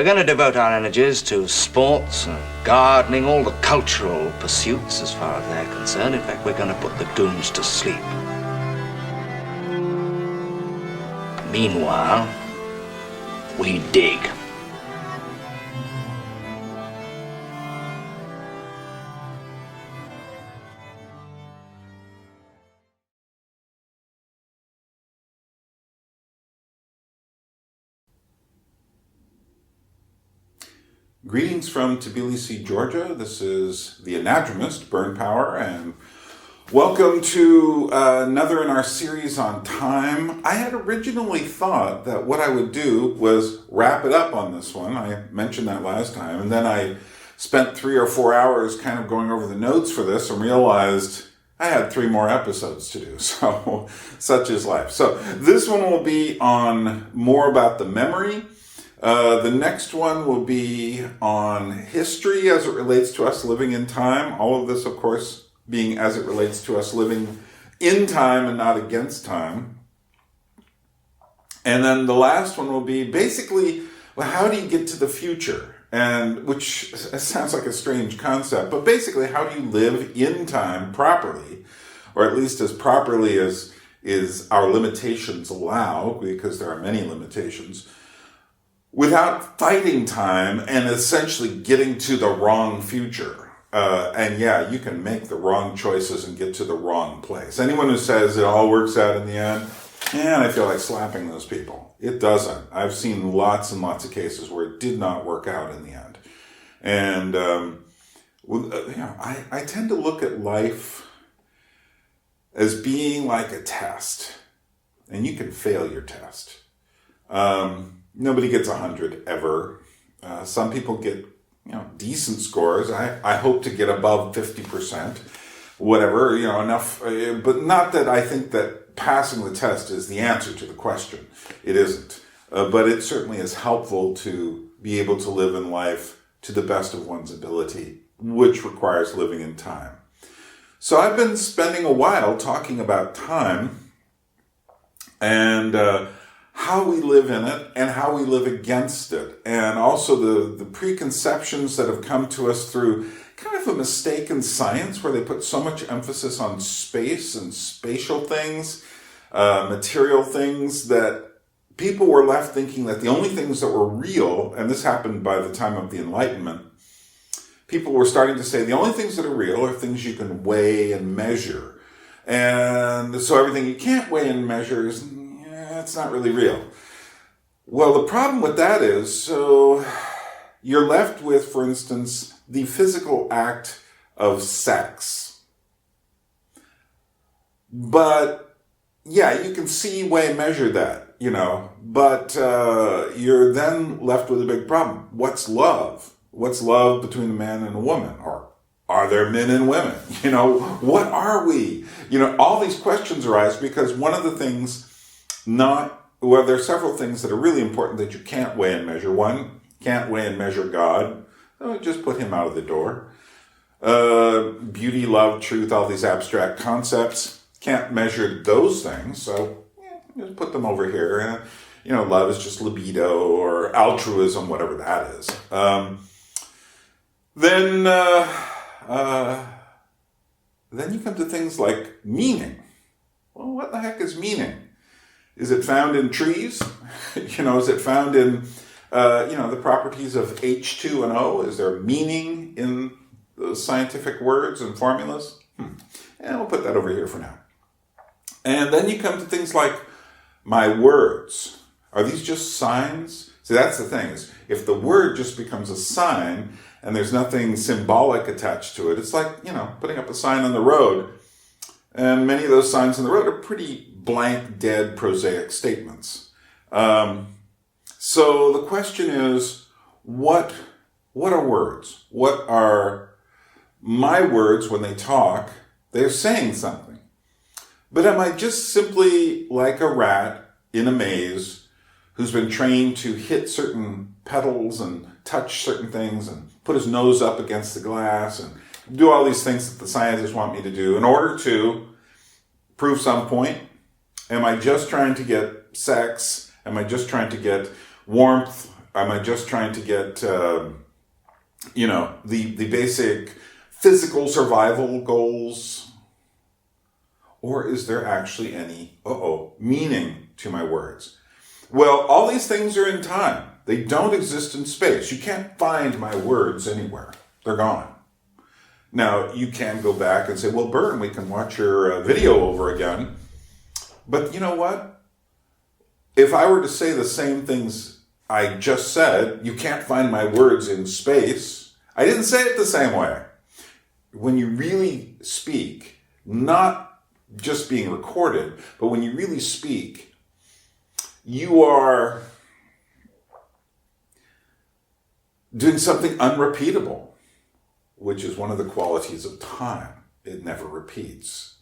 We're going to devote our energies to sports and gardening, all the cultural pursuits as far as they're concerned. In fact, we're going to put the goons to sleep. Meanwhile, we dig. Greetings from Tbilisi, Georgia. This is the Anadromist, Byrne Power, and welcome to another in our series on time. I had originally thought that what I would do was wrap it up on this one. I mentioned that last time, and then I spent 3 or 4 hours kind of going over the notes for this and realized I had 3 more episodes to do, so such is life. So this one will be on more about the memory. The next one will be on history as it relates to us living in time. All of this, of course, being as it relates to us living in time and not against time. And then the last one will be basically, well, how do you get to the future? And which sounds like a strange concept, but basically, how do you live in time properly, or at least as properly as our limitations allow, because there are many limitations, without fighting time and essentially getting to the wrong future. And yeah, you can make the wrong choices and get to the wrong place. Anyone who says it all works out in the end, man, I feel like slapping those people. It doesn't. I've seen lots and lots of cases where it did not work out in the end. And, I tend to look at life as being like a test. And you can fail your test. Nobody gets 100 ever. Some people get, decent scores. I hope to get above 50%, whatever, enough. But not that I think that passing the test is the answer to the question. It isn't. But it certainly is helpful to be able to live in life to the best of one's ability, which requires living in time. So I've been spending a while talking about time and how we live in it and how we live against it. And also the preconceptions that have come to us through kind of a mistaken science where they put so much emphasis on space and spatial things, material things, that people were left thinking that the only things that were real, and this happened by the time of the Enlightenment, people were starting to say the only things that are real are things you can weigh and measure. And so everything you can't weigh and measure is, it's not really real. Well, the problem with that is, so you're left with, for instance, the physical act of sex. But, yeah, you can see, weigh, measure that, but you're then left with a big problem. What's love? What's love between a man and a woman? Or are there men and women? What are we? All these questions arise because one of the things there are several things that are really important that you can't weigh and measure. One, can't weigh and measure God. Just put him out of the door. Beauty, love, truth, all these abstract concepts. Can't measure those things, so just put them over here. Love is just libido or altruism, whatever that is. Then you come to things like meaning. Well, what the heck is meaning? Is it found in trees? Is it found in, the properties of H2 and O? Is there meaning in those scientific words and formulas? And we'll put that over here for now. And then you come to things like my words. Are these just signs? See, that's the thing, is if the word just becomes a sign and there's nothing symbolic attached to it, it's like, putting up a sign on the road. And many of those signs on the road are pretty blank, dead, prosaic statements. So the question is, what are words? What are my words when they talk? They're saying something. But am I just simply like a rat in a maze who's been trained to hit certain pedals and touch certain things and put his nose up against the glass and do all these things that the scientists want me to do in order to prove some point? Am I just trying to get sex? Am I just trying to get warmth Am I just trying to get, the basic physical survival goals? Or is there actually any, meaning to my words? Well, all these things are in time. They don't exist in space. You can't find my words anywhere. They're gone. Now, you can go back and say, well, Byrne, we can watch your video over again. But you know what? If I were to say the same things I just said, you can't find my words in space, I didn't say it the same way. When you really speak, not just being recorded, but when you really speak, you are doing something unrepeatable, which is one of the qualities of time. It never repeats.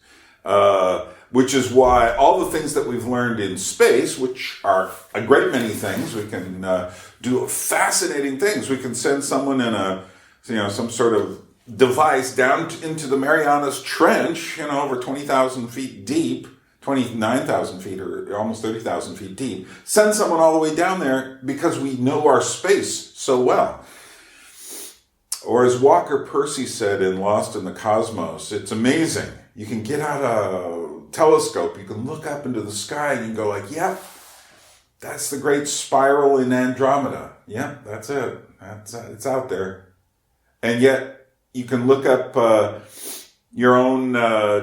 Which is why all the things that we've learned in space, which are a great many things, we can do fascinating things. We can send someone in some sort of device down into the Marianas Trench, over 20,000 feet deep, 29,000 feet or almost 30,000 feet deep, send someone all the way down there because we know our space so well. Or as Walker Percy said in Lost in the Cosmos, it's amazing. You can get out a telescope, you can look up into the sky and you can go like, yep, that's the great spiral in Andromeda. Yep, that's it. It's out there. And yet you can look up your own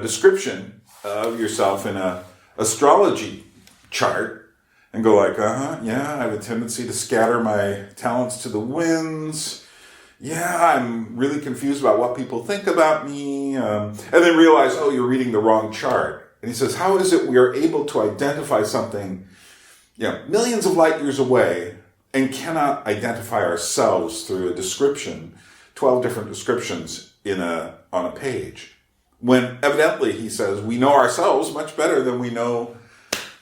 description of yourself in a astrology chart and go like, I have a tendency to scatter my talents to the winds. Yeah, I'm really confused about what people think about me. And then realize, you're reading the wrong chart. And he says, how is it we are able to identify something, millions of light years away and cannot identify ourselves through a description, 12 different descriptions on a page? When evidently, he says, we know ourselves much better than we know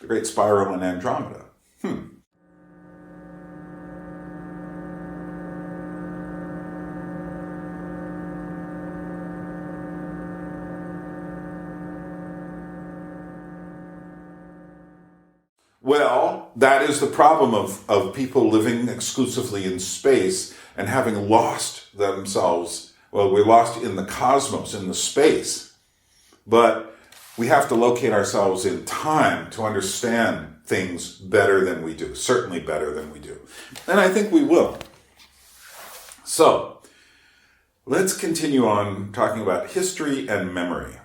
the great spiral in Andromeda. Well, that is the problem of people living exclusively in space and having lost themselves. Well, we're lost in the cosmos, in the space. But we have to locate ourselves in time to understand things better than we do, certainly better than we do. And I think we will. So, let's continue on talking about history and memory.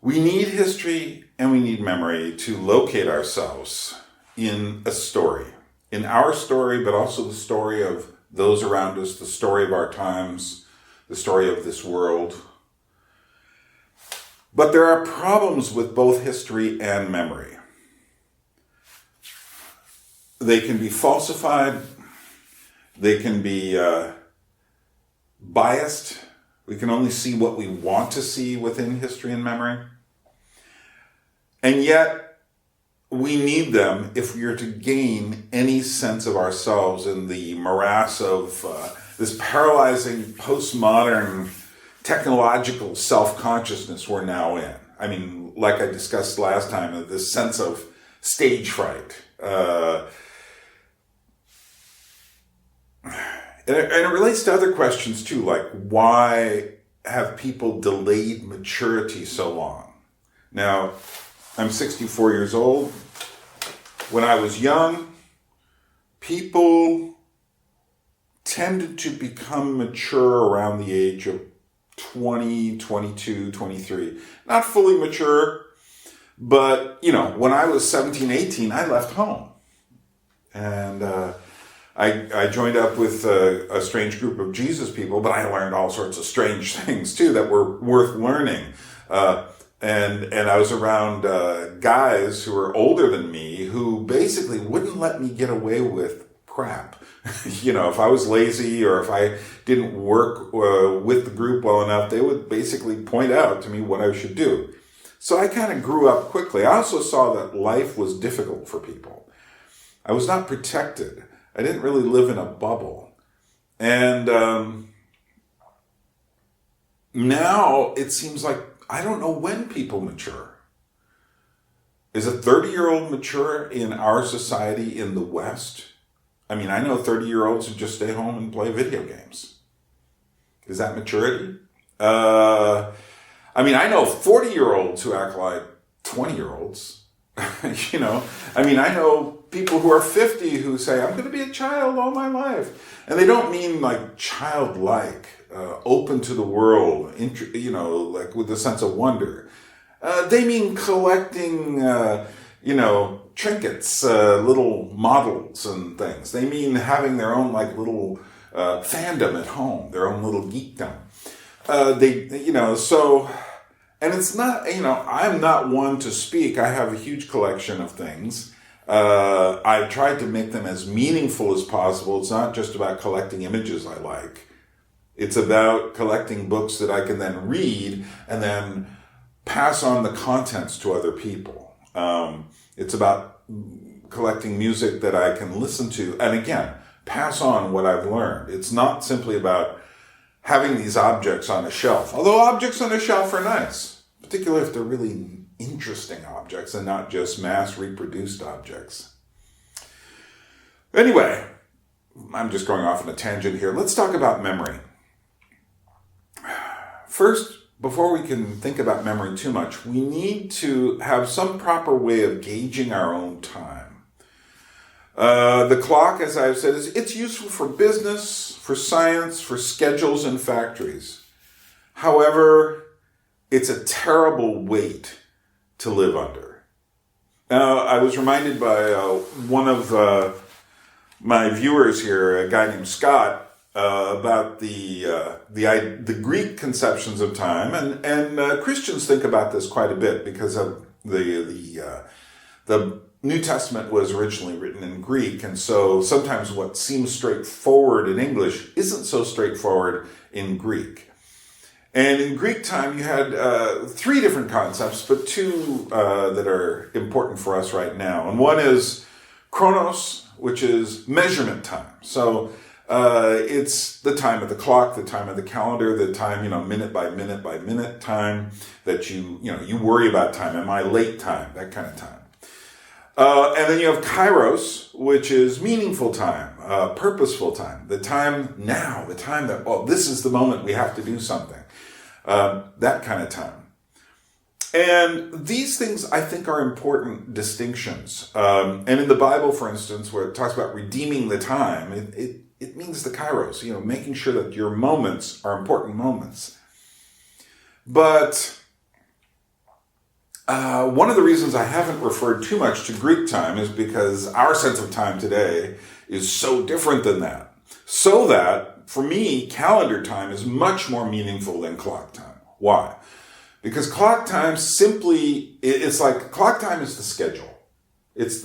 We need history and we need memory to locate ourselves in a story. In our story, but also the story of those around us, the story of our times, the story of this world. But there are problems with both history and memory. They can be falsified. They can be biased. We can only see what we want to see within history and memory. And yet, we need them if we are to gain any sense of ourselves in the morass of this paralyzing postmodern technological self-consciousness we're now in. I mean, like I discussed last time, this sense of stage fright. And it relates to other questions too, like why have people delayed maturity so long? Now, I'm 64 years old. When I was young, people tended to become mature around the age of 20, 22, 23. Not fully mature, but, when I was 17, 18, I left home. And I joined up with a strange group of Jesus people, but I learned all sorts of strange things, too, that were worth learning. And I was around guys who were older than me who basically wouldn't let me get away with crap. If I was lazy or if I didn't work with the group well enough, they would basically point out to me what I should do. So I kind of grew up quickly. I also saw that life was difficult for people. I was not protected. I didn't really live in a bubble. And now it seems like I don't know when people mature. Is a 30-year-old mature in our society in the West? I mean, I know 30-year-olds who just stay home and play video games. Is that maturity? I mean, I know 40-year-olds who act like 20-year-olds. You know, I mean, I know people who are 50 who say, I'm going to be a child all my life. And they don't mean like childlike, open to the world, you know, like with a sense of wonder. They mean collecting, you know, trinkets, little models and things. They mean having their own like little fandom at home, their own little geekdom. You know, so, and it's not, you know, I'm not one to speak. I have a huge collection of things. I've tried to make them as meaningful as possible. It's not just about collecting images I like. It's about collecting books that I can then read and then pass on the contents to other people. It's about collecting music that I can listen to and again, pass on what I've learned. It's not simply about having these objects on a shelf. Although objects on a shelf are nice, particularly if they're really interesting objects and not just mass-reproduced objects. Anyway, I'm just going off on a tangent here. Let's talk about memory. First, before we can think about memory too much, we need to have some proper way of gauging our own time. The clock, as I've said, it's useful for business, for science, for schedules in factories. However, it's a terrible weight to live under. Now, I was reminded by one of my viewers here, a guy named Scott, about the Greek conceptions of time, and Christians think about this quite a bit because of the New Testament was originally written in Greek, and so sometimes what seems straightforward in English isn't so straightforward in Greek. And in Greek time, you had three different concepts, but two that are important for us right now. And one is chronos, which is measurement time. So it's the time of the clock, the time of the calendar, the time, you know, minute by minute by minute time that you worry about time. Am I late time? That kind of time. And then you have kairos, which is meaningful time, purposeful time, the time now, the time that, oh, this is the moment we have to do something, that kind of time. And these things, I think, are important distinctions. And in the Bible, for instance, where it talks about redeeming the time, it means the kairos, you know, making sure that your moments are important moments. But one of the reasons I haven't referred too much to Greek time is because our sense of time today is so different than that. So that, for me, calendar time is much more meaningful than clock time. Why? Because clock time simply, it's like, clock time is the schedule. It's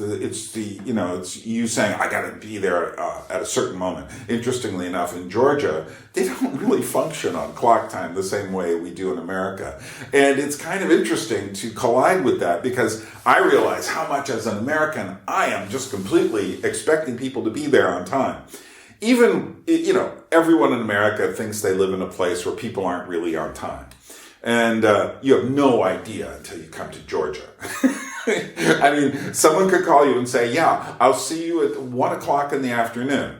you saying, I gotta be there at a certain moment. Interestingly enough, in Georgia, they don't really function on clock time the same way we do in America. And it's kind of interesting to collide with that because I realize how much as an American, I am just completely expecting people to be there on time. Even, you know, everyone in America thinks they live in a place where people aren't really on time. And you have no idea until you come to Georgia. I mean, someone could call you and say, yeah, I'll see you at 1 o'clock in the afternoon.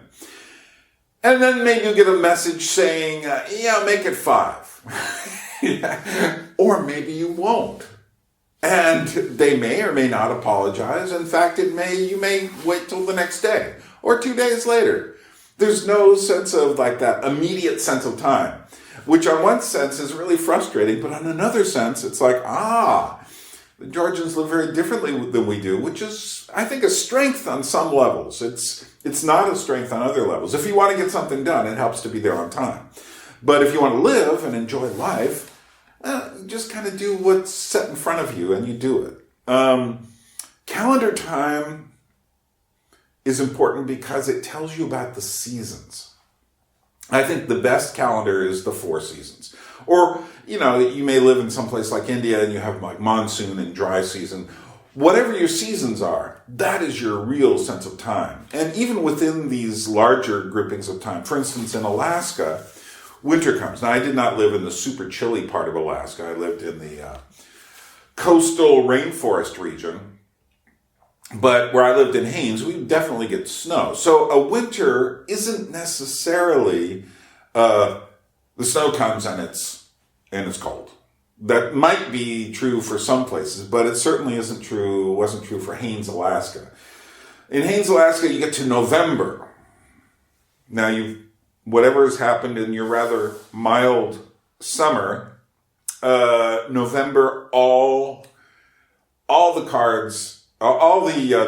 And then maybe you get a message saying, yeah, make it 5. Or maybe you won't. And they may or may not apologize. In fact, you may wait till the next day or 2 days later. There's no sense of like that immediate sense of time, which on one sense is really frustrating, but on another sense, it's like, the Georgians live very differently than we do, which is, I think, a strength on some levels. It's not a strength on other levels. If you want to get something done, it helps to be there on time. But if you want to live and enjoy life, you just kind of do what's set in front of you and you do it. Calendar time is important because it tells you about the seasons. I think the best calendar is the 4 seasons. Or, you know, you may live in some place like India and you have like monsoon and dry season. Whatever your seasons are, that is your real sense of time. And even within these larger groupings of time, for instance, in Alaska, winter comes. Now, I did not live in the super chilly part of Alaska. I lived in the coastal rainforest region. But where I lived in Haines, we definitely get snow. So a winter isn't necessarily the snow comes and it's cold. That might be true for some places, but it certainly wasn't true for Haines, Alaska. In Haines, Alaska, you get to November. Now whatever has happened in your rather mild summer, November, all the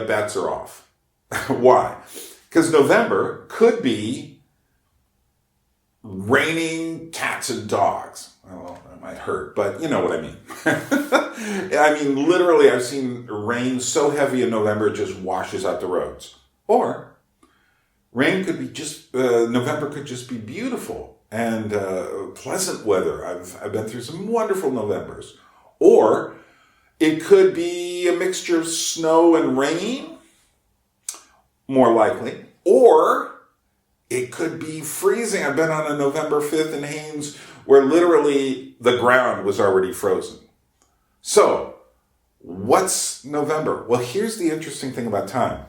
bets are off. Why? Because November could be raining cats and dogs. Well, that might hurt, but you know what I mean. I mean, literally, I've seen rain so heavy in November it just washes out the roads. Or rain could be November could just be beautiful and pleasant weather. I've been through some wonderful Novembers. Or it could be a mixture of snow and rain, more likely. Or it could be freezing. I've been on a November 5th in Haines where literally the ground was already frozen. So, what's November? Well, here's the interesting thing about time.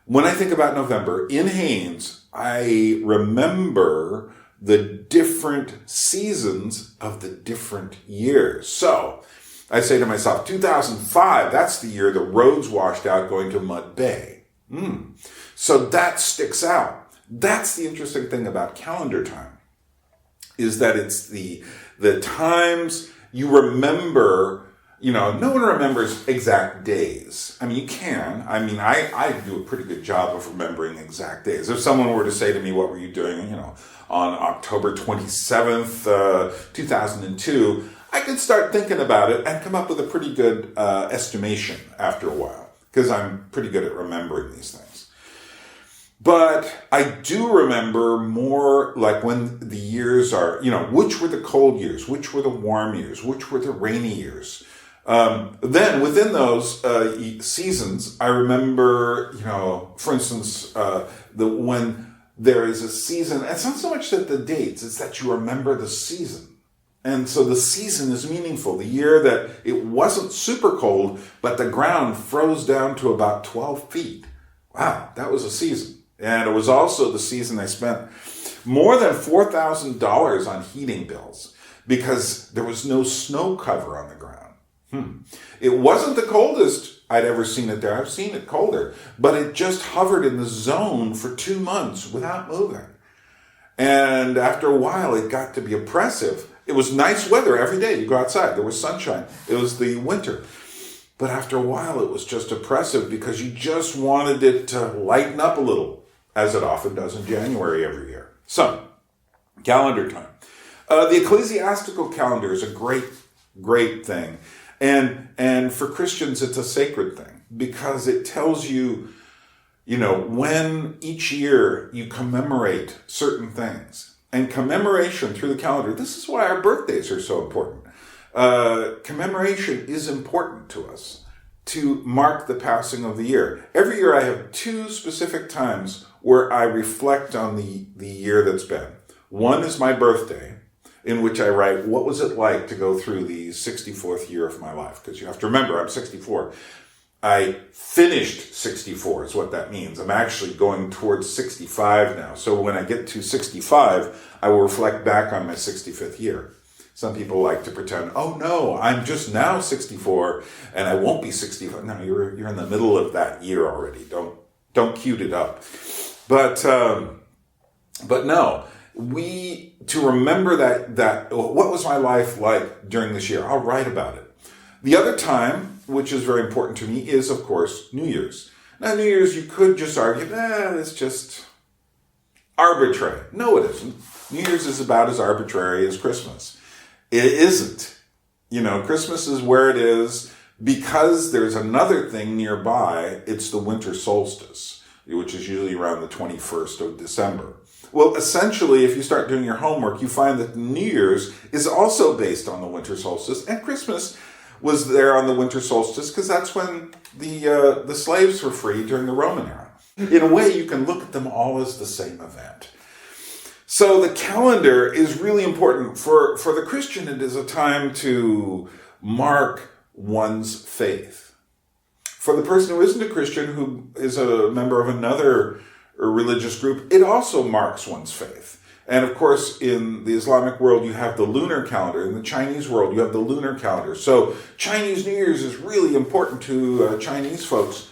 When I think about November, in Haines, I remember the different seasons of the different years. So, I say to myself, 2005, that's the year the roads washed out going to Mud Bay. So that sticks out. That's the interesting thing about calendar time, is that it's the times you remember. No one remembers exact days. I mean, you can. I mean, I do a pretty good job of remembering exact days. If someone were to say to me, what were you doing, on October 27th, 2002, I could start thinking about it and come up with a pretty good estimation after a while, because I'm pretty good at remembering these things. But I do remember more like when the years are, which were the cold years, which were the warm years, which were the rainy years. Then within those seasons, I remember, for instance, when there is a season, it's not so much that the dates, it's that you remember the season. And so the season is meaningful. The year that it wasn't super cold, but the ground froze down to about 12 feet. Wow, that was a season. And it was also the season I spent more than $4,000 on heating bills because there was no snow cover on the ground. It wasn't the coldest I'd ever seen it there. I've seen it colder, but it just hovered in the zone for 2 months without moving. And after a while, it got to be oppressive. It was nice weather every day. You go outside. There was sunshine. It was the winter. But after a while, it was just oppressive because you just wanted it to lighten up a little, as it often does in January every year. So, calendar time. The ecclesiastical calendar is a great, great thing. And for Christians, it's a sacred thing because it tells you, when each year you commemorate certain things. And commemoration through the calendar, this is why our birthdays are so important. Commemoration is important to us to mark the passing of the year. Every year I have 2 specific times where I reflect on the year that's been. One is my birthday, in which I write, what was it like to go through the 64th year of my life? Because you have to remember, I'm 64. I finished 64 is what that means. I'm actually going towards 65 now. So when I get to 65, I will reflect back on my 65th year. Some people like to pretend, oh no, I'm just now 64 and I won't be 65. No, you're in the middle of that year already. Don't cute it up. But no, to remember that what was my life like during this year? I'll write about it. The other time, which is very important to me, is, of course, New Year's. Now, New Year's, you could just argue, it's just arbitrary. No, it isn't. New Year's is about as arbitrary as Christmas. It isn't. Christmas is where it is because there's another thing nearby. It's the winter solstice, which is usually around the 21st of December. Well, essentially, if you start doing your homework, you find that New Year's is also based on the winter solstice, and Christmas was there on the winter solstice because that's when the slaves were free during the Roman era. In a way, you can look at them all as the same event. So the calendar is really important. For the Christian, it is a time to mark one's faith. For the person who isn't a Christian, who is a member of another religious group, it also marks one's faith. And of course, in the Islamic world, you have the lunar calendar. In the Chinese world, you have the lunar calendar. So Chinese New Year's is really important to Chinese folks.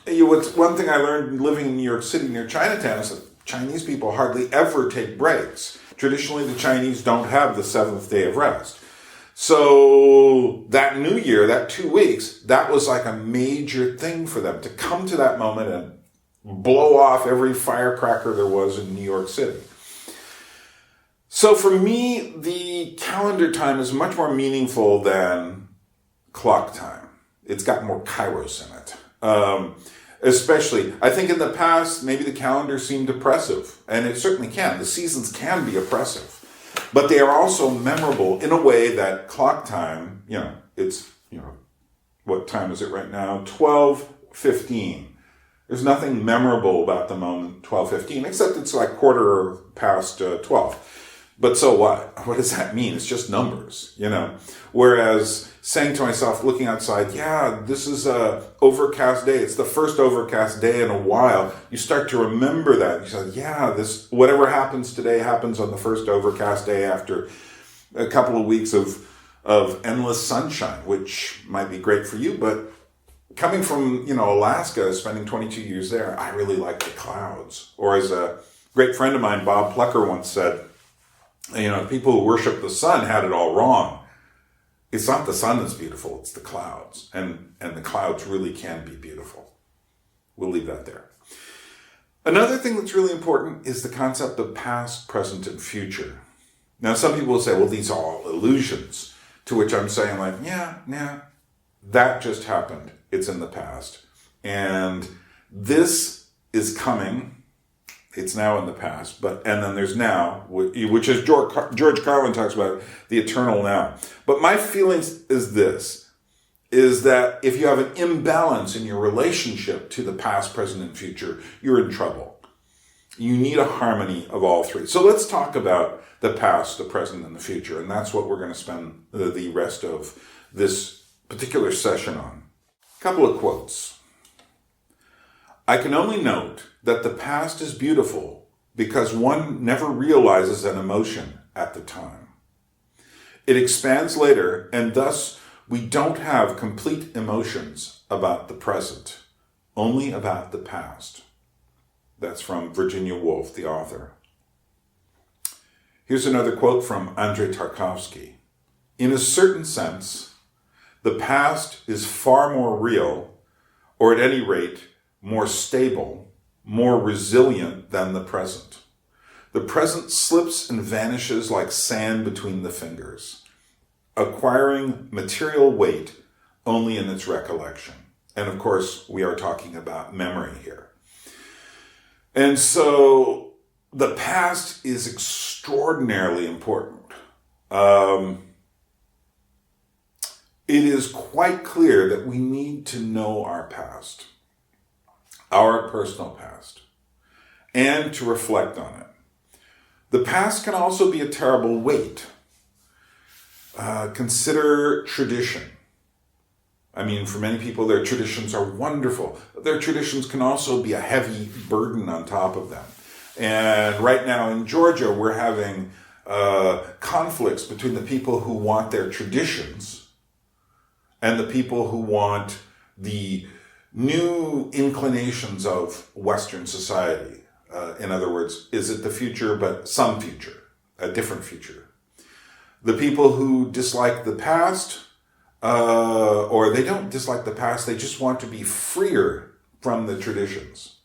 One thing I learned living in New York City near Chinatown is that Chinese people hardly ever take breaks. Traditionally, the Chinese don't have the seventh day of rest. So that New Year, that 2 weeks, that was like a major thing for them to come to that moment and blow off every firecracker there was in New York City. So for me, the calendar time is much more meaningful than clock time. It's got more kairos in it. Especially, I think in the past, maybe the calendar seemed oppressive, and it certainly can. The seasons can be oppressive, but they are also memorable in a way that clock time, it's, what time is it right now? 12:15. There's nothing memorable about the moment 12:15, except it's like quarter past 12. But so what? What does that mean? It's just numbers, Whereas saying to myself, looking outside, this is a overcast day. It's the first overcast day in a while. You start to remember that. You say, this whatever happens today happens on the first overcast day after a couple of weeks of endless sunshine, which might be great for you, but coming from, Alaska, spending 22 years there, I really like the clouds. Or as a great friend of mine, Bob Plucker, once said, people who worship the sun had it all wrong. It's not the sun that's beautiful, it's the clouds. And the clouds really can be beautiful. We'll leave that there. Another thing that's really important is the concept of past, present, and future. Now, some people will say, well, these are all illusions. To which I'm saying, that just happened. It's in the past. And this is coming. It's now in the past, and then there's now, which is George Carlin talks about, the eternal now. But my feelings is that if you have an imbalance in your relationship to the past, present, and future, you're in trouble. You need a harmony of all three. So let's talk about the past, the present, and the future, and that's what we're going to spend the rest of this particular session on. A couple of quotes. I can only note that the past is beautiful because one never realizes an emotion at the time. It expands later, and thus we don't have complete emotions about the present, only about the past. That's from Virginia Woolf, the author. Here's another quote from Andrei Tarkovsky. In a certain sense, the past is far more real, or at any rate, more stable, more resilient than the present. The present slips and vanishes like sand between the fingers, acquiring material weight only in its recollection. And of course, we are talking about memory here. And so the past is extraordinarily important. It is quite clear that we need to know our past, our personal past, and to reflect on it. The past can also be a terrible weight. Consider tradition. I mean, for many people, their traditions are wonderful. Their traditions can also be a heavy burden on top of them. And right now in Georgia, we're having conflicts between the people who want their traditions and the people who want the new inclinations of Western society. In other words, is it the future, but some future, a different future? The people who dislike the past, or they don't dislike the past, they just want to be freer from the traditions.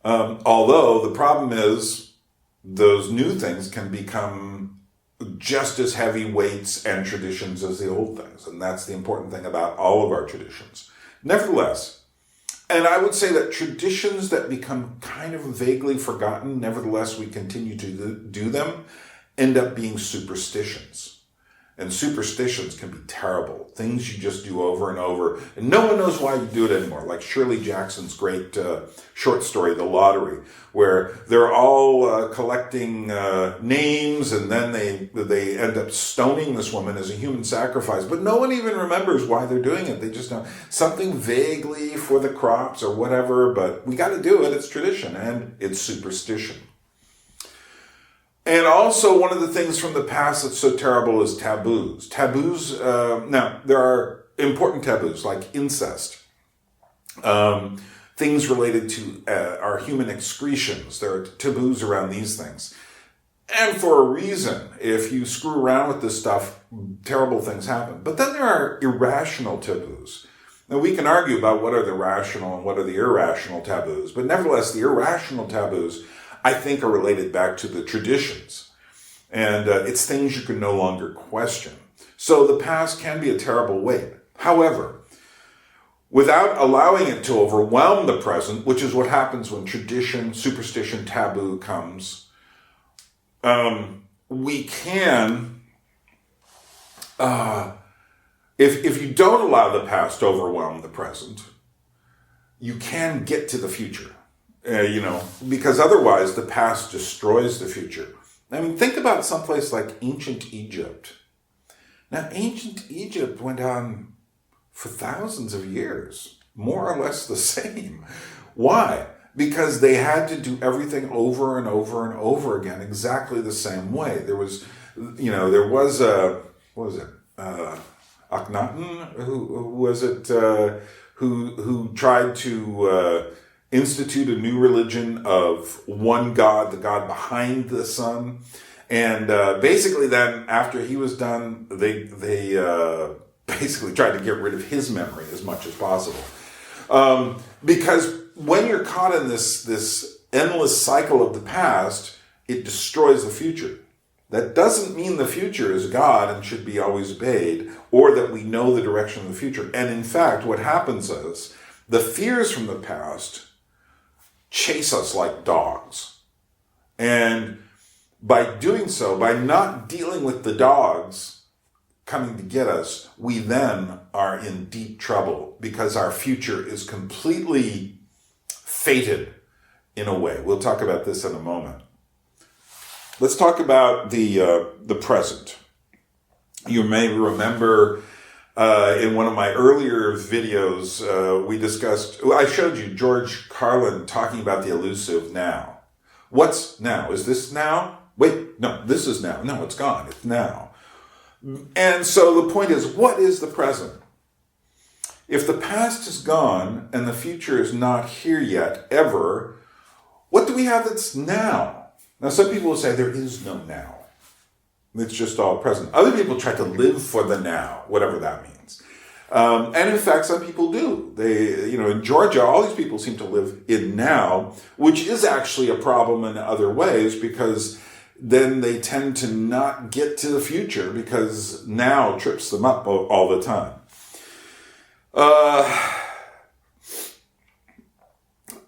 Although the problem is those new things can become just as heavy weights and traditions as the old things. And that's the important thing about all of our traditions. Nevertheless, and I would say that traditions that become kind of vaguely forgotten, nevertheless we continue to do them, end up being superstitions. And superstitions can be terrible. Things you just do over and over. And no one knows why you do it anymore. Like Shirley Jackson's great short story, The Lottery, where they're all collecting names, and then they end up stoning this woman as a human sacrifice. But no one even remembers why they're doing it. They just know something vaguely for the crops or whatever, but we got to do it. It's tradition, and it's superstition. And also, one of the things from the past that's so terrible is taboos. Taboos, now, there are important taboos like incest, things related to our human excretions. There are taboos around these things. And for a reason, if you screw around with this stuff, terrible things happen. But then there are irrational taboos. Now, we can argue about what are the rational and what are the irrational taboos, but nevertheless, the irrational taboos, I think, are related back to the traditions. And it's things you can no longer question. So the past can be a terrible weight. However, without allowing it to overwhelm the present, which is what happens when tradition, superstition, taboo comes, we can, if you don't allow the past to overwhelm the present, you can get to the future. Because otherwise the past destroys the future. I mean, think about someplace like ancient Egypt. Now, ancient Egypt went on for thousands of years, more or less the same. Why? Because they had to do everything over and over and over again, exactly the same way. There was Akhenaten, who tried to institute a new religion of one God, the God behind the sun. And basically then, after he was done, they basically tried to get rid of his memory as much as possible. Because when you're caught in this endless cycle of the past, it destroys the future. That doesn't mean the future is God and should be always obeyed, or that we know the direction of the future. And in fact, what happens is the fears from the past chase us like dogs. And by doing so, by not dealing with the dogs coming to get us, we then are in deep trouble because our future is completely fated in a way. We'll talk about this in a moment. Let's talk about the present. You may remember in one of my earlier videos, I showed you George Carlin talking about the elusive now. What's now? Is this now? Wait, no, this is now. No, it's gone. It's now. And so the point is, what is the present? If the past is gone and the future is not here yet, ever, what do we have that's now? Now, some people will say there is no now. It's just all present. Other people try to live for the now, whatever that means. And in fact, some people do. In Georgia, all these people seem to live in now, which is actually a problem in other ways because then they tend to not get to the future because now trips them up all the time.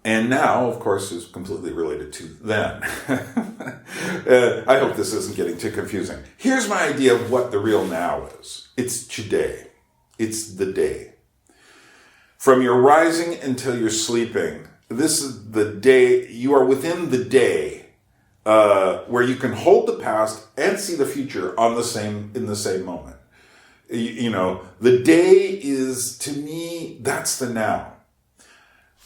And now, of course, is completely related to then. I hope this isn't getting too confusing. Here's my idea of what the real now is. It's today. It's the day. From your rising until you're sleeping, this is the day, you are within the day where you can hold the past and see the future in the same moment. The day is, to me, that's the now.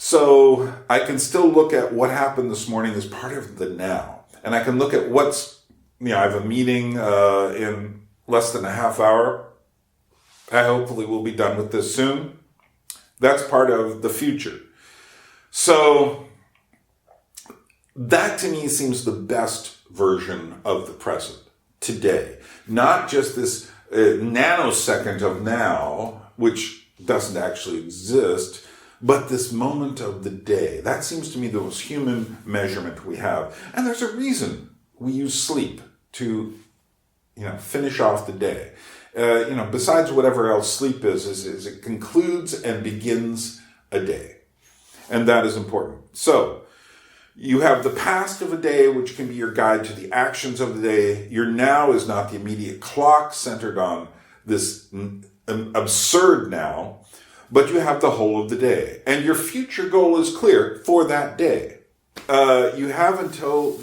So I can still look at what happened this morning as part of the now. And I can look at I have a meeting in less than a half hour. I hopefully will be done with this soon. That's part of the future. So that to me seems the best version of the present today. Not just this nanosecond of now, which doesn't actually exist, but this moment of the day. That seems to me the most human measurement we have. And there's a reason we use sleep to, finish off the day. Besides whatever else sleep is it concludes and begins a day. And that is important. So, You have the past of a day, which can be your guide to the actions of the day. Your now is not the immediate clock centered on this absurd now, but you have the whole of the day. And your future goal is clear for that day. You have until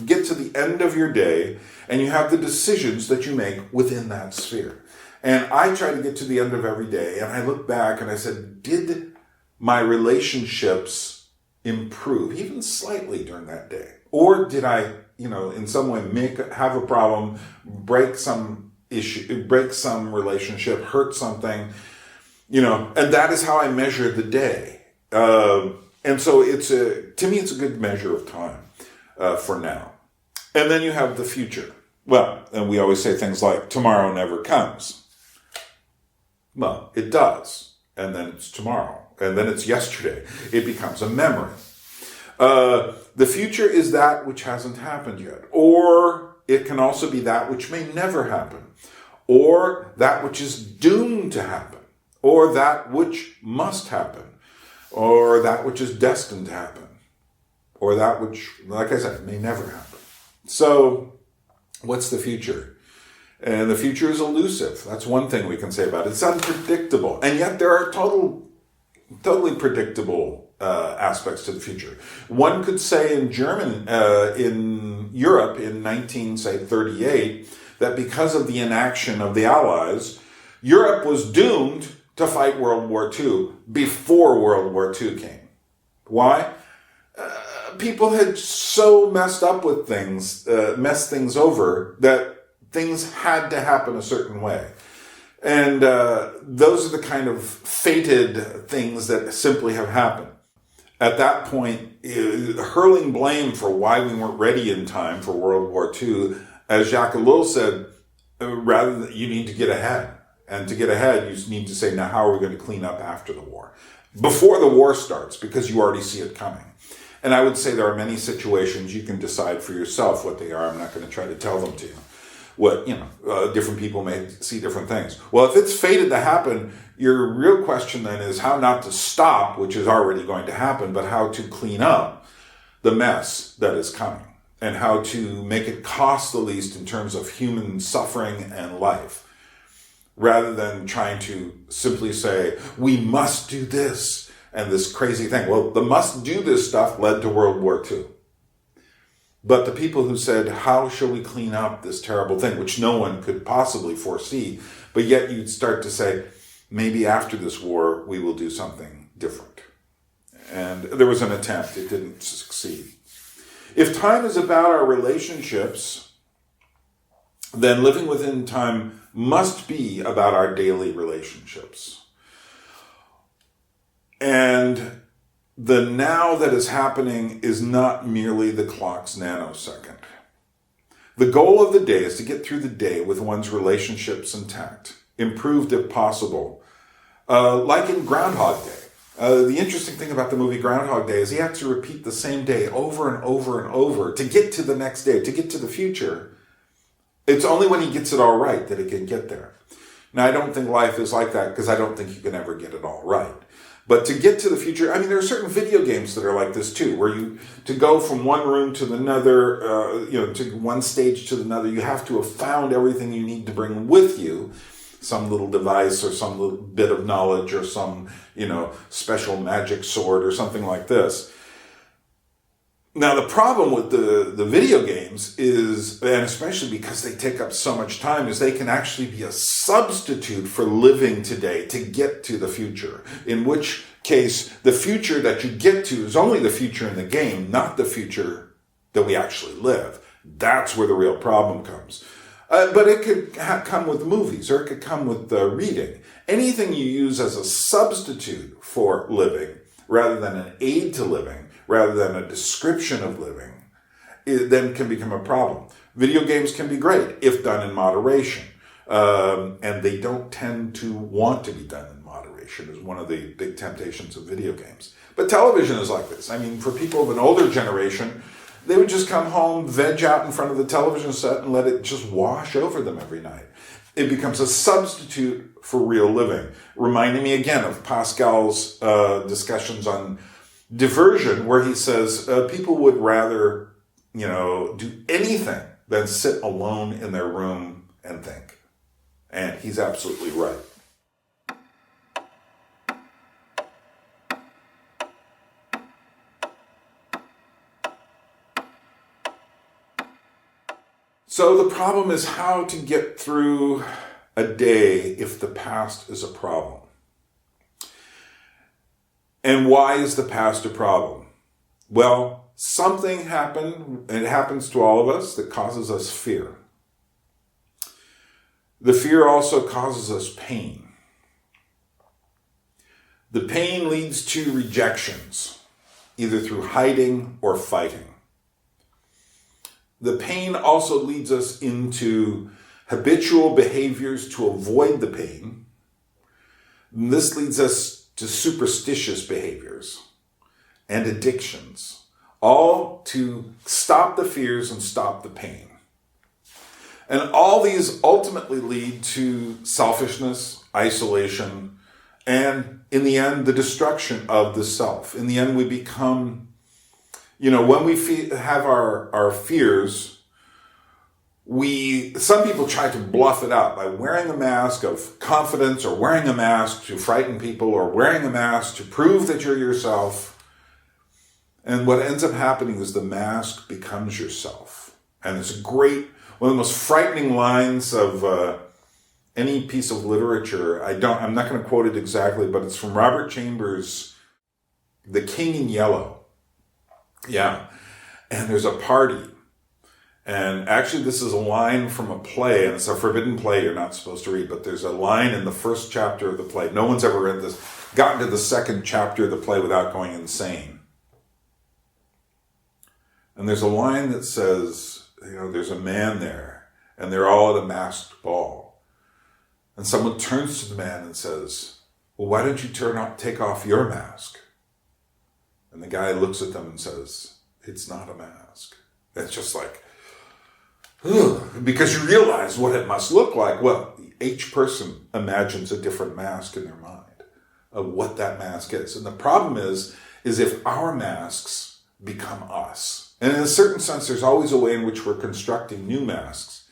get to the end of your day, and you have the decisions that you make within that sphere. And I try to get to the end of every day, and I look back and I said, did my relationships improve even slightly during that day? Or did I, in some way have a problem, break some issue, break some relationship, hurt something, and that is how I measure the day. And so to me, it's a good measure of time for now. And then you have the future. Well, and we always say things like, tomorrow never comes. Well, it does. And then it's tomorrow. And then it's yesterday. It becomes a memory. The future is that which hasn't happened yet. Or it can also be that which may never happen. Or that which is doomed to happen. Or that which must happen. Or that which is destined to happen. Or that which, like I said, may never happen. So, what's the future? And the future is elusive. That's one thing we can say about it. It's unpredictable. And yet there are totally predictable aspects to the future. One could say in in Europe in 1938, that because of the inaction of the Allies, Europe was doomed to fight World War II before World War II came. Why? People had so messed up with things, messed things over, that things had to happen a certain way. And those are the kind of fated things that simply have happened. At that point, hurling blame for why we weren't ready in time for World War II, as Jacques Ellul said, rather than you need to get ahead. And to get ahead, you need to say, now how are we going to clean up after the war? Before the war starts, because you already see it coming. And I would say there are many situations you can decide for yourself what they are. I'm not going to try to tell them to you. Different people may see different things. Well, if it's fated to happen, your real question then is how not to stop, which is already going to happen, but how to clean up the mess that is coming and how to make it cost the least in terms of human suffering and life, rather than trying to simply say, we must do this and this crazy thing. Well, the must do this stuff led to World War II. But the people who said, how shall we clean up this terrible thing, which no one could possibly foresee, but yet you'd start to say, maybe after this war, we will do something different. And there was an attempt. It didn't succeed. If time is about our relationships, then living within time must be about our daily relationships. And the now that is happening is not merely the clock's nanosecond. The goal of the day is to get through the day with one's relationships intact, improved if possible, like in Groundhog Day. The interesting thing about the movie Groundhog Day is he has to repeat the same day over and over and over to get to the next day, to get to the future. It's only when he gets it all right that he can get there. Now, I don't think life is like that because I don't think you can ever get it all right. But to get to the future, I mean, there are certain video games that are like this too, where to go from one room to another, to one stage to another, you have to have found everything you need to bring with you, some little device or some little bit of knowledge or some, special magic sword or something like this. Now, the problem with the video games is, and especially because they take up so much time, is they can actually be a substitute for living today to get to the future. In which case, the future that you get to is only the future in the game, not the future that we actually live. That's where the real problem comes. But it could come with movies, or it could come with reading. Anything you use as a substitute for living, rather than an aid to living, rather than a description of living, it then can become a problem. Video games can be great if done in moderation. And they don't tend to want to be done in moderation, is one of the big temptations of video games. But television is like this. I mean, for people of an older generation, they would just come home, veg out in front of the television set and let it just wash over them every night. It becomes a substitute for real living, reminding me again of Pascal's discussions on Diversion, where he says people would rather, do anything than sit alone in their room and think. And he's absolutely right. So the problem is how to get through a day if the past is a problem. And why is the past a problem? Well, something happened, and it happens to all of us, that causes us fear. The fear also causes us pain. The pain leads to rejections, either through hiding or fighting. The pain also leads us into habitual behaviors to avoid the pain. And this leads us to superstitious behaviors and addictions, all to stop the fears and stop the pain. And all these ultimately lead to selfishness, isolation, and in the end, the destruction of the self. In the end, we become, when we have our fears, some people try to bluff it out by wearing a mask of confidence, or wearing a mask to frighten people, or wearing a mask to prove that you're yourself. And what ends up happening is the mask becomes yourself. And it's one of the most frightening lines of any piece of literature. I'm not going to quote it exactly, but it's from Robert Chambers' The King in Yellow. Yeah. And there's a party. And actually, this is a line from a play, and it's a forbidden play you're not supposed to read, but there's a line in the first chapter of the play. No one's ever read this, gotten to the second chapter of the play without going insane. And there's a line that says, there's a man there, and they're all at a masked ball. And someone turns to the man and says, well, why don't you take off your mask? And the guy looks at them and says, it's not a mask. It's just like, because you realize what it must look like. Well, each person imagines a different mask in their mind of what that mask is. And the problem is if our masks become us. And in a certain sense, there's always a way in which we're constructing new masks.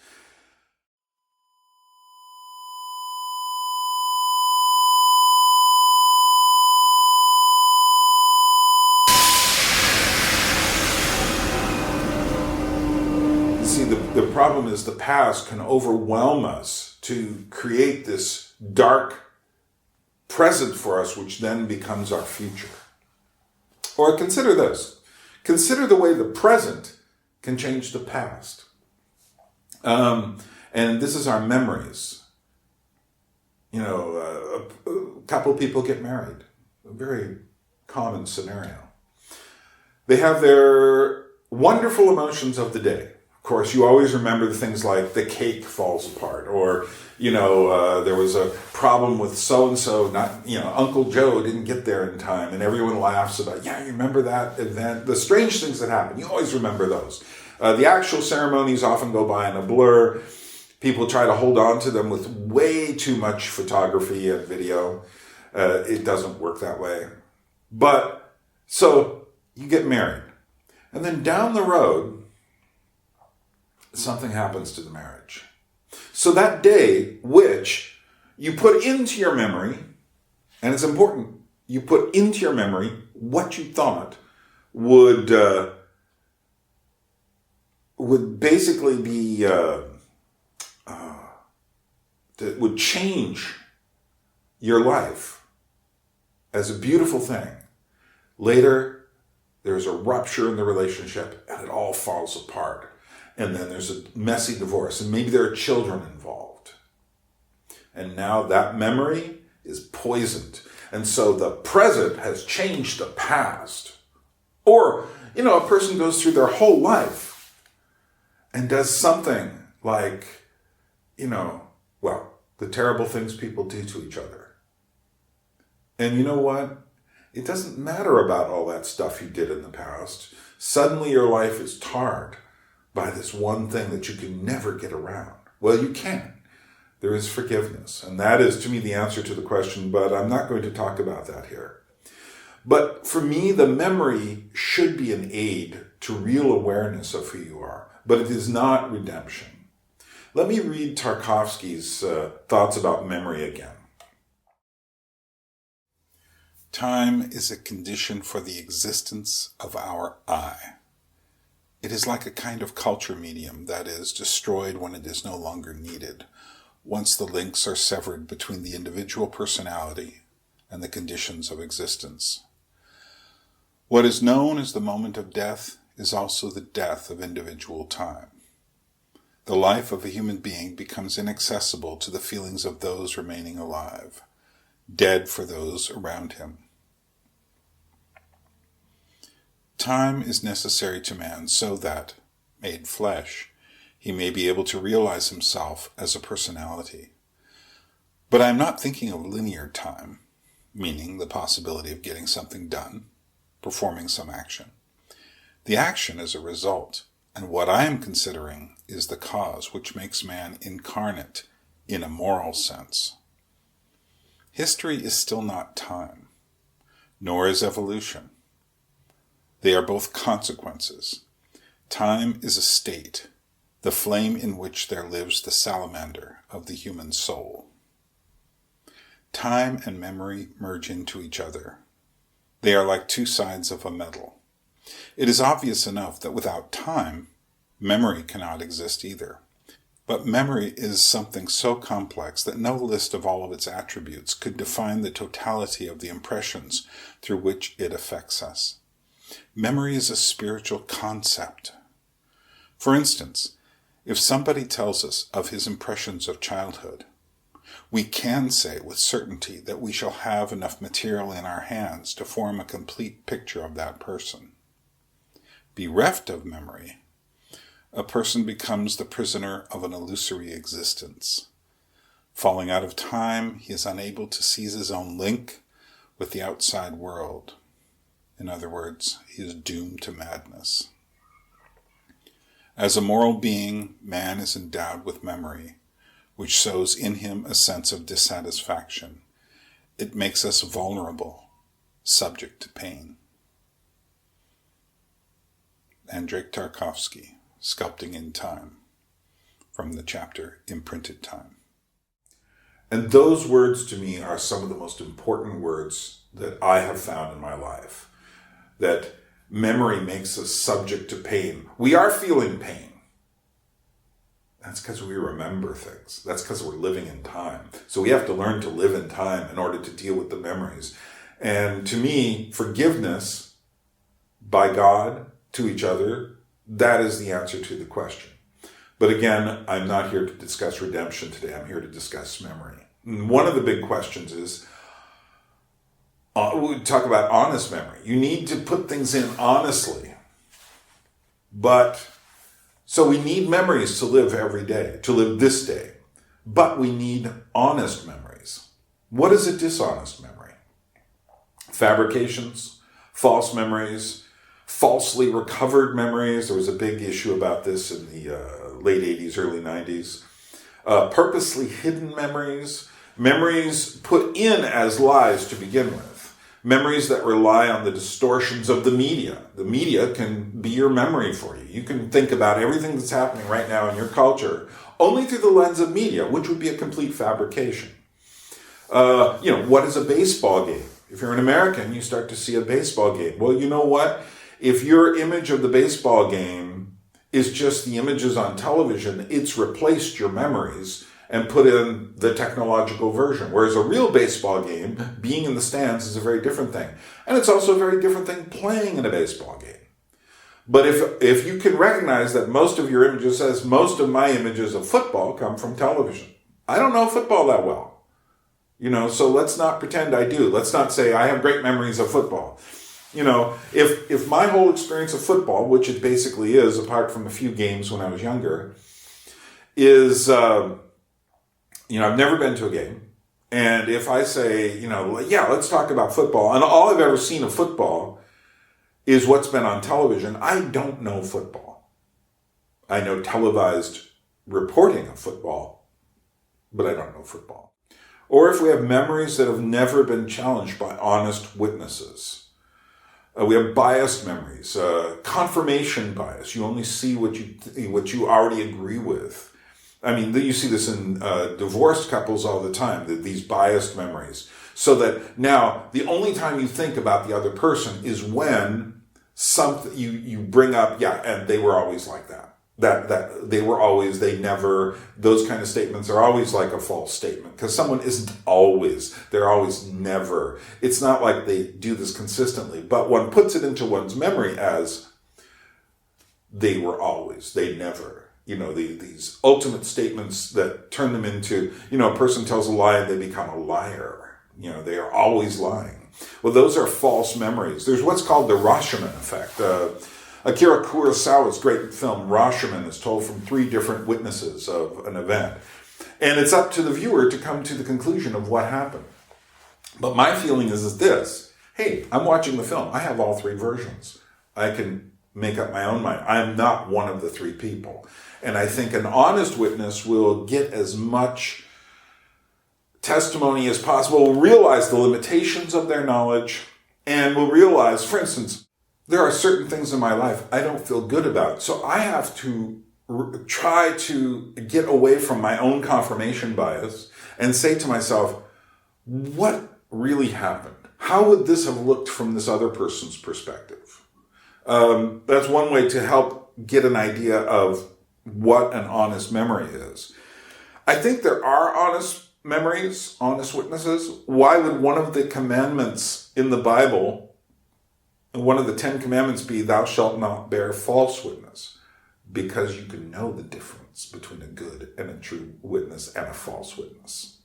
The problem is the past can overwhelm us to create this dark present for us, which then becomes our future. Or consider this. Consider the way the present can change the past. And this is our memories. A couple people get married. A very common scenario. They have their wonderful emotions of the day. Of course, you always remember the things like the cake falls apart, or, there was a problem with so-and-so, Uncle Joe didn't get there in time, and everyone laughs about, you remember that event? The strange things that happen, you always remember those. The actual ceremonies often go by in a blur. People try to hold on to them with way too much photography and video. It doesn't work that way. But, so, you get married. And then down the road, something happens to the marriage. So that day, which you put into your memory, and it's important, you put into your memory what you thought would basically be, that would change your life as a beautiful thing. Later, there's a rupture in the relationship, and it all falls apart. And then there's a messy divorce, and maybe there are children involved. And now that memory is poisoned. And so the present has changed the past. Or, a person goes through their whole life and does something like, the terrible things people do to each other. And you know what? It doesn't matter about all that stuff you did in the past. Suddenly your life is tarred by this one thing that you can never get around. Well, you can. There is forgiveness. And that is, to me, the answer to the question, but I'm not going to talk about that here. But for me, the memory should be an aid to real awareness of who you are, but it is not redemption. Let me read Tarkovsky's thoughts about memory again. Time is a condition for the existence of our I. It is like a kind of culture medium that is destroyed when it is no longer needed, once the links are severed between the individual personality and the conditions of existence. What is known as the moment of death is also the death of individual time. The life of a human being becomes inaccessible to the feelings of those remaining alive, dead for those around him. Time is necessary to man so that, made flesh, he may be able to realize himself as a personality. But I am not thinking of linear time, meaning the possibility of getting something done, performing some action. The action is a result, and what I am considering is the cause which makes man incarnate in a moral sense. History is still not time, nor is evolution. They are both consequences. Time is a state, the flame in which there lives the salamander of the human soul. Time and memory merge into each other. They are like two sides of a medal. It is obvious enough that without time, memory cannot exist either. But memory is something so complex that no list of all of its attributes could define the totality of the impressions through which it affects us. Memory is a spiritual concept. For instance, if somebody tells us of his impressions of childhood, we can say with certainty that we shall have enough material in our hands to form a complete picture of that person. Bereft of memory, a person becomes the prisoner of an illusory existence. Falling out of time, he is unable to seize his own link with the outside world. In other words, he is doomed to madness. As a moral being, man is endowed with memory, which sows in him a sense of dissatisfaction. It makes us vulnerable, subject to pain. Andrei Tarkovsky, Sculpting in Time, from the chapter Imprinted Time. And those words to me are some of the most important words that I have found in my life. That memory makes us subject to pain. We are feeling pain. That's because we remember things. That's because we're living in time. So we have to learn to live in time in order to deal with the memories. And to me, forgiveness by God to each other, that is the answer to the question. But again, I'm not here to discuss redemption today. I'm here to discuss memory. And one of the big questions is, we talk about honest memory. You need to put things in honestly. So we need memories to live every day, to live this day. But we need honest memories. What is a dishonest memory? Fabrications, false memories, falsely recovered memories. There was a big issue about this in the late 80s, early 90s. Purposely hidden memories, memories put in as lies to begin with. Memories that rely on the distortions of the media. The media can be your memory for you. You can think about everything that's happening right now in your culture only through the lens of media, which would be a complete fabrication. What is a baseball game? If you're an American, you start to see a baseball game. Well, you know what? If your image of the baseball game is just the images on television, it's replaced your memories and put in the technological version. Whereas a real baseball game, being in the stands, is a very different thing. And it's also a very different thing playing in a baseball game. But if you can recognize that most of your images, as most of my images of football come from television. I don't know football that well. So let's not pretend I do. Let's not say I have great memories of football. If my whole experience of football, which it basically is, apart from a few games when I was younger, is... I've never been to a game. And if I say, let's talk about football, and all I've ever seen of football is what's been on television, I don't know football. I know televised reporting of football, but I don't know football. Or if we have memories that have never been challenged by honest witnesses, We have biased memories, confirmation bias. You only see what you already agree with. I mean, you see this in divorced couples all the time, these biased memories. So that now the only time you think about the other person is when something you bring up, yeah, and they were always like that. That they were always, they never, those kind of statements are always like a false statement, because someone isn't always, they're always never. It's not like they do this consistently, but one puts it into one's memory as they were always, they never. These ultimate statements that turn them into, a person tells a lie and they become a liar. They are always lying. Well, those are false memories. There's what's called the Rashomon effect. Akira Kurosawa's great film, Rashomon, is told from 3 different witnesses of an event. And it's up to the viewer to come to the conclusion of what happened. But my feeling is this. Hey, I'm watching the film. I have all 3 versions. I can make up my own mind. I'm not one of the 3 people. And I think an honest witness will get as much testimony as possible, will realize the limitations of their knowledge, and will realize, for instance, there are certain things in my life I don't feel good about. So I have to try to get away from my own confirmation bias and say to myself, what really happened? How would this have looked from this other person's perspective? That's one way to help get an idea of what an honest memory is. I think there are honest memories, honest witnesses. Why would one of the commandments in the Bible, one of the 10 commandments, be thou shalt not bear false witness? Because you can know the difference between a good and a true witness and a false witness.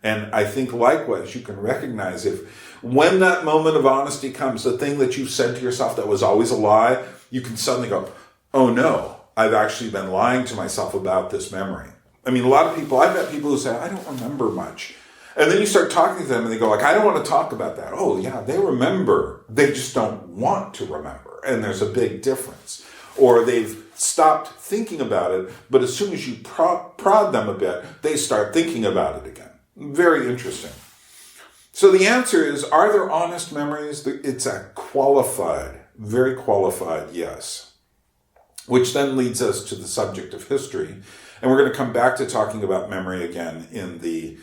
And I think likewise, you can recognize if when that moment of honesty comes, the thing that you've said to yourself that was always a lie, you can suddenly go, oh no, I've actually been lying to myself about this memory. I mean, a lot of people, I've met people who say, I don't remember much. And then you start talking to them and they go like, I don't want to talk about that. Oh yeah, they remember. They just don't want to remember. And there's a big difference. Or they've stopped thinking about it, but as soon as you prod them a bit, they start thinking about it again. Very interesting. So the answer is, are there honest memories? It's a qualified, very qualified yes. Which then leads us to the subject of history. And we're going to come back to talking about memory again in the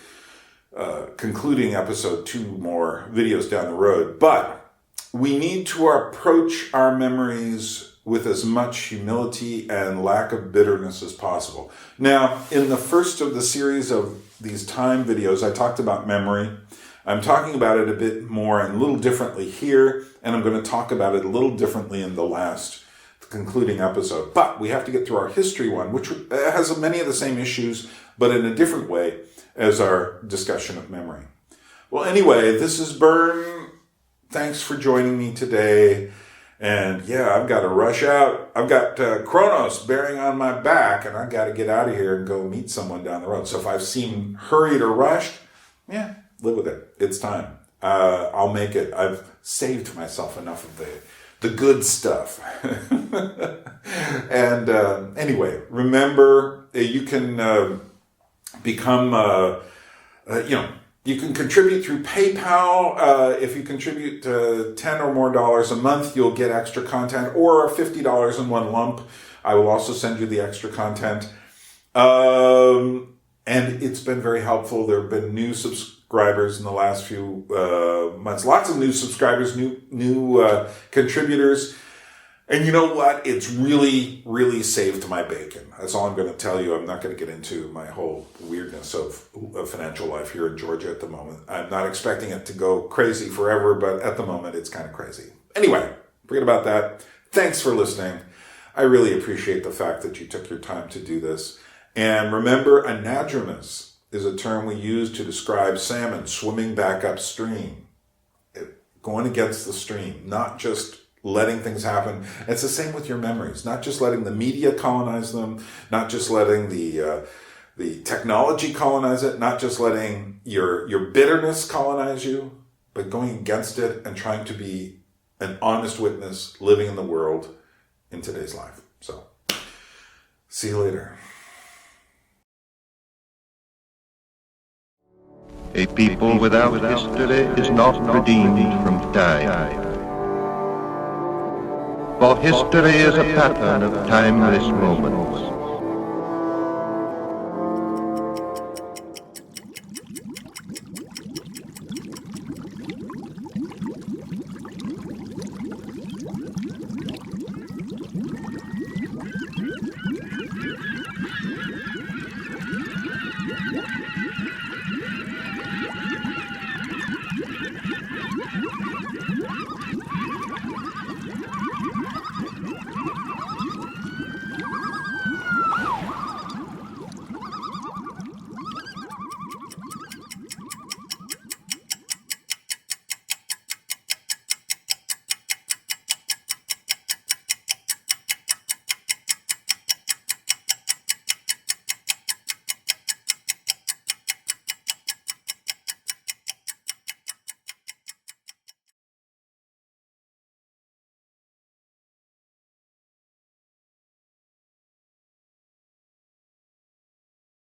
concluding episode, 2 more videos down the road. But we need to approach our memories with as much humility and lack of bitterness as possible. Now, in the first of the series of these time videos, I talked about memory. I'm talking about it a bit more and a little differently here, and I'm going to talk about it a little differently in the concluding episode. But we have to get through our history one, which has many of the same issues, but in a different way as our discussion of memory. Well, anyway, this is Byrne. Thanks for joining me today. And yeah, I've got to rush out. I've got Kronos bearing on my back, and I've got to get out of here and go meet someone down the road. So if I've seemed hurried or rushed, yeah, live with it. It's time. I'll make it. I've saved myself enough of the good stuff. And anyway, remember, you can become, you can contribute through PayPal. If you contribute $10 or more a month, you'll get extra content, or $50 in one lump. I will also send you the extra content. And it's been very helpful. There have been new subscribers in the last few months. Lots of new subscribers, new contribitors. And you know what? It's really, really saved my bacon. That's all I'm going to tell you. I'm not going to get into my whole weirdness of financial life here in Georgia at the moment. I'm not expecting it to go crazy forever, but at the moment it's kind of crazy. Anyway, forget about that. Thanks for listening. I really appreciate the fact that you took your time to do this. And remember, Anadromous is a term we use to describe salmon swimming back upstream, going against the stream, not just letting things happen. It's the same with your memories, not just letting the media colonize them, not just letting the technology colonize it, not just letting your bitterness colonize you, but going against it and trying to be an honest witness living in the world in today's life. So, see you later. A people without history is not redeemed from time. For history is a pattern of timeless moments.